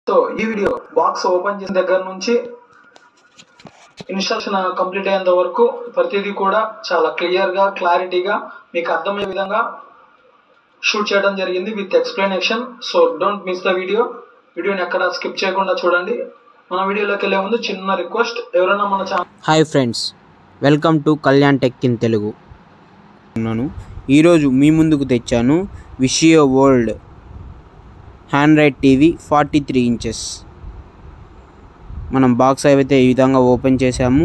So ఈ video box open చేసిన దగ్గర నుంచి ఇన్స్ట్రక్షన్ కంప్లీట్ అయ్యేంత వరకు ప్రతిదీ కూడా చాలా క్లియర్గా క్లారిటీగా మీకు అర్థమయ్యే విధంగా షూట్ చేయడం జరిగింది with explanation. So don't miss the వీడియోని ఎక్కడ స్కిప్ చేయకుండా చూడండి. మన వీడియోలోకి వెళ్ళే ముందు చిన్న రిక్వెస్ట్, ఎవరైనా మన channel hi friends, welcome to Kalyan tech in Telugu. ఈరోజు మీ ముందుకు తెచ్చాను Visio world android TV 43 inches. మనం బాక్స్ అయితే ఈ విధంగా ఓపెన్ చేసాము.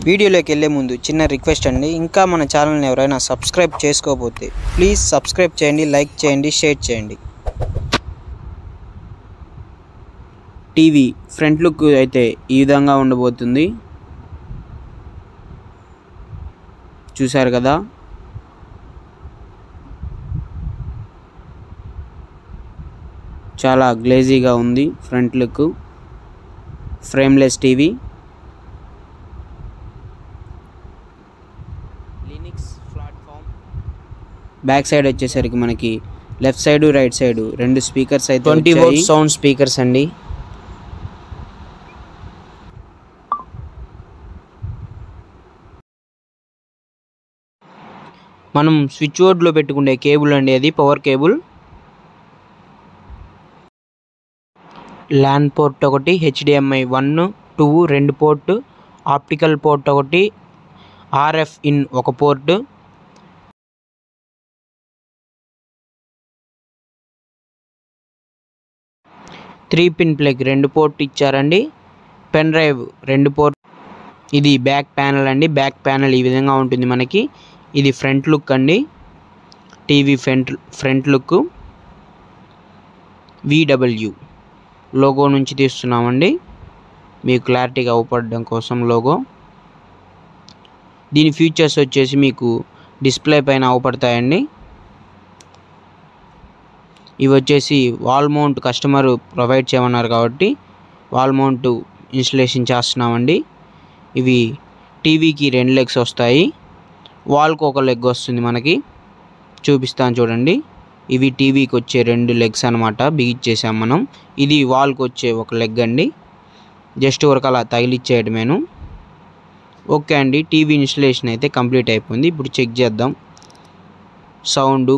వీడియోలోకి వెళ్ళే ముందు చిన్న రిక్వెస్ట్ అండి, ఇంకా మన ఛానల్ని ఎవరైనా సబ్స్క్రైబ్ చేసుకోకపోతే ప్లీజ్ సబ్స్క్రైబ్ చేయండి, లైక్ చేయండి, షేర్ చేయండి. టీవీ ఫ్రంట్ లుక్ అయితే ఈ విధంగా ఉండబోతుంది, చూశారు కదా. చాలా గ్లేజీగా ఉంది front look. Frameless TV. Linux platform. Back side వచ్చేసరికి మనకి left side right side 2 speakers అయితే 20 వోల్ట్ సౌండ్ స్పీకర్స్ అండి. మనం స్విచ్ బోర్డ్లో పెట్టుకునే కేబుల్ అండి, అది పవర్ కేబుల్. ల్యాన్ పోర్ట్ ఒకటి, HDMI 1, 2 2 పోర్ట్, ఆప్టికల్ పోర్ట్ ఒకటి, RF ఇన్ ఒక port, three pin plug 2 port ఇచ్చారండి. Pen drive 2 port. ఇది బ్యాక్ ప్యానల్ అండి. బ్యాక్ ప్యానల్ ఈ విధంగా ఉంటుంది మనకి. ఇది ఫ్రంట్ లుక్ అండి, TV front look. VW logo నుంచి తీస్తున్నామండి, మీకు క్లారిటీగా అవపడడం కోసం లోగో. దీని ఫీచర్స్ వచ్చేసి మీకు డిస్ప్లే పైన అవపడతాయండి. ఇవి వచ్చేసి వాల్ మౌంట్ కస్టమర్ ప్రొవైడ్ చేయమన్నారు కాబట్టి వాల్ మౌంట్ ఇన్స్టలేషన్ చేస్తున్నామండి. ఇవి టీవీకి 2 లెగ్స్ వస్తాయి, వాల్కి ఒక లెగ్ వస్తుంది మనకి. చూపిస్తాను చూడండి. ఇవి టీవీకి వచ్చే 2 లెగ్స్ అనమాట, బిగిచ్చేసాం మనం. ఇది వాల్కి వచ్చే ఒక లెగ్ అండి, జస్ట్ వరకు అలా తగిలిచ్చేయడమేను. ఓకే అండి, టీవీ ఇన్స్టలేషన్ అయితే కంప్లీట్ అయిపోయింది. ఇప్పుడు చెక్ చేద్దాం సౌండ్,